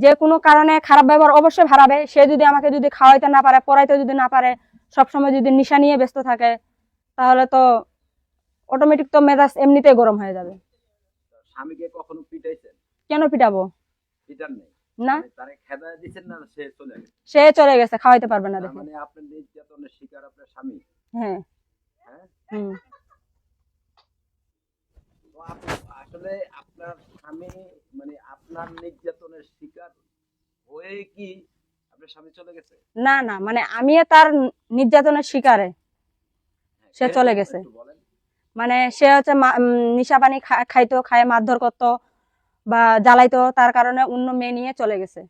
যে কোনো কারণে খারাপ ব্যবহার অবশ্যই হারাবে। সে যদি আমাকে যদি খাওয়াইতে না পারে, পড়াইতে যদি না পারে, সবসময় যদি নেশা নিয়ে ব্যস্ত থাকে, তাহলে তো অটোমেটিক তো মেজাজ এমনিতেই গরম হয়ে যাবে। স্বামীকে কখনো পিটাইছেন? কেন পিটাবো? পিটান নেই? না, তারে খেদা দিচ্ছেন না, সে চলে গেছে? সে চলে গেছে, খাওয়াইতে পারবে না তার দেখে। মানে আপনার নির্যাতনের শিকার আপনার স্বামী? হ্যাঁ। হ্যাঁ। হুম। তো আসলে আপনার স্বামী মানে আপনার নির্যাতনের শিকার হয়ে কি আপনার স্বামী চলে গেছে? না না, মানে আমি তার নির্যাতনের শিকারে সে চলে গেছে। মানে সে হচ্ছে নিশা পানি খাইতো, খায় মারধর করতো বা জ্বালাইতো, তার কারণে অন্য মেয়ে নিয়ে চলে গেছে।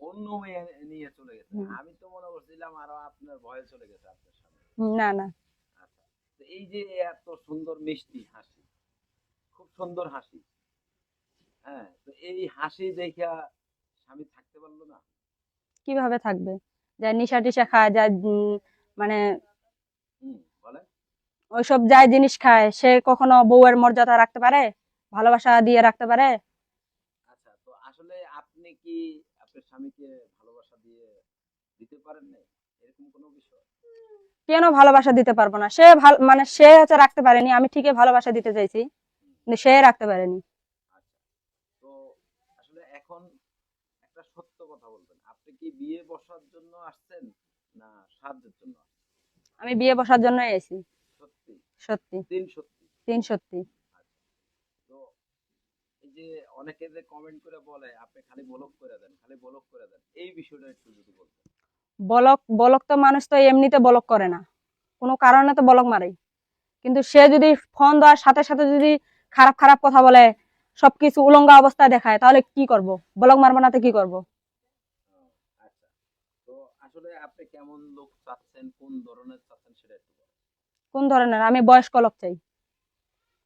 অন্য মেয়ে নিয়ে চলে গেছে? আমি তো মনে করছিলাম আরো আপনার ভয়ে চলে গেছে আপনার স্বামী। না না। আচ্ছা, তো এই যে এত সুন্দর মিষ্টি হাসি, খুব সুন্দর হাসি, হ্যাঁ, তো এই হাসি দেখা স্বামী থাকতে পারলো না? কিভাবে থাকবে? যা নিশা টিশা খায়, যা মানে বলেন। ওইসব যাই জিনিস খায়, সে কখনো বউয়ের মর্যাদা রাখতে পারে, ভালোবাসা দিয়ে রাখতে পারে? আচ্ছা, তো আসলে আপনি কি আপনার স্বামীকে ভালোবাসা দিয়ে দিতে পারেন না, এরকম কোনো বিষয়? কেন ভালোবাসা দিতে পারবো না? সে মানে সে হচ্ছে রাখতে পারেনি, আমি ঠিকই ভালোবাসা দিতে চাইছি, কিন্তু সে রাখতে পারেনি। আচ্ছা, তো আসলে এখন একটা সত্য কথা বলবেন, আপনি কি বিয়ে বসার জন্য আসছেন না সাহায্যের জন্য? আমি বিয়ে বসার জন্য এসেছি। সত্যি? সত্যি। দিন সত্যি? তিন সত্যি। আচ্ছা, তো এই যে অনেকে যে কমেন্ট করে বলে আপনি খালি ব্লক করে দেন, খালি ব্লক করে দেন, এই বিষয়টা একটু যদি বলতেন। বলক বলক তো মানুষ তো এমনিতে বলক করে না, কোনো কারণে তো বলক মারে। কিন্তু সে যদি ফোন দেওয়ার সাথে সাথে যদি খারাপ খারাপ কথা বলে, সবকিছু উলঙ্গ অবস্থায় দেখায়, তাহলে কি করব? ব্লক মারবো না তো কি করব? আচ্ছা, তো আসলে আপনি কেমন লোক চাচ্ছেন, কোন ধরনের চাচ্ছেন সেটা একটু বলেন। কোন ধরনের? আমি বয়স্ক লোক চাই।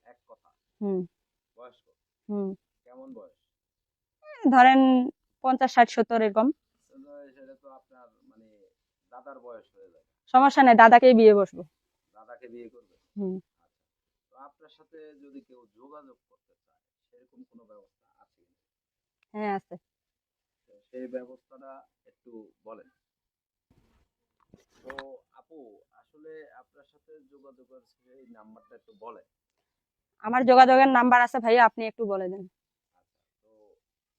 এক কথা। হুম। বয়স্ক? হুম। কেমন বয়স? ধরেন 50, 60, 70 এরকম। সেটা তো আপনার মানে দাদার বয়স হয়ে যাবে। সমস্যা নেই, দাদাকেই বিয়ে বসবো। দাদাকে বিয়ে করবে? হুম। আচ্ছা, তো আপনার সাথে যদি কেউ যোগাযোগ করতে চায়, সেরকম কোনো ব্যবস্থা আছে কিনা? হ্যাঁ, আছে। তো সেই ব্যবস্থাটা একটু বলেন। তো আপু, আসলে আপনার সাথে যোগাযোগের সেই নাম্বারটা একটু বলেন। আমার যোগাযোগের নাম্বার আছে ভাইয়া, আপনি একটু বলে দেন। আচ্ছা, তো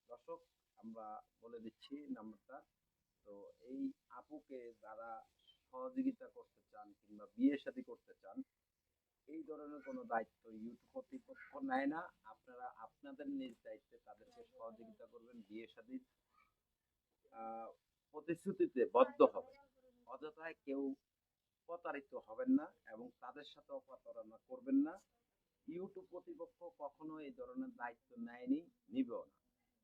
দর্শক, আমরা বলে দিচ্ছি নাম্বারটা। তো এই আপুকে যারা সহযোগিতা করতে চান কিংবা বিয়ে শাদী করতে চান, এই ধরনের কোনো দায়িত্ব ইউটিউব কর্তৃপক্ষ নেয় না। আপনারা আপনাদের নিজ দায়িত্বে তাদেরকে সহযোগিতা করবেন, বিয়ে শাদীর প্রতিশ্রুতিতে বদ্ধ হবে। অযথায় কেউ প্রতারিত হবেন না এবং তাদের সাথে প্রতারণা করবেন না। ইউটিউব কর্তৃপক্ষ কখনো এই ধরনের দায়িত্ব নেয়নি, নিবেও না।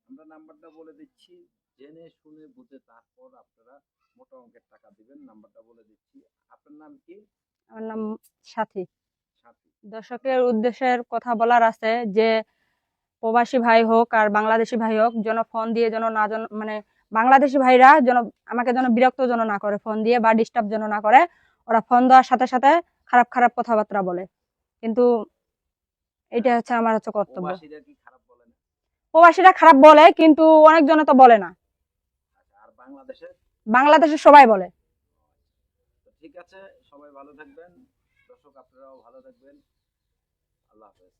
আমরা নাম্বারটা বলে দিচ্ছি, জেনে শুনে বুঝে তারপর আপনারা মোটা অঙ্কের টাকা দিবেন। নাম্বারটা বলে দিচ্ছি। আপনার নাম কি? আমার নাম সাথী। সাথী। দর্শকের উদ্দেশ্যের কথা বলার আছে যে, প্রবাসী ভাই হোক আর বাংলাদেশি ভাই হোক, যেন ফোন দিয়ে যেন না মানে বাংলাদেশি ভাইরা যেন আমাকে যেন বিরক্ত যেন না করে, ফোন দিয়ে বা ডিস্টার্ব যেন না করে। ওরা ফোন দেওয়ার সাথে সাথে খারাপ খারাপ কথাবার্তা বলে, কিন্তু এটা হচ্ছে আমার হচ্ছে কর্তব্য। প্রবাসীরা কি খারাপ বলে না? প্রবাসীরা খারাপ বলে, কিন্তু অনেকজনে তো বলে না। আচ্ছা, আর বাংলাদেশে? বাংলাদেশে সবাই বলে। তো ঠিক আছে, সবাই ভালো থাকবেন। দর্শক, আপনারাও ভালো থাকবেন। আল্লাহ হাফেজ।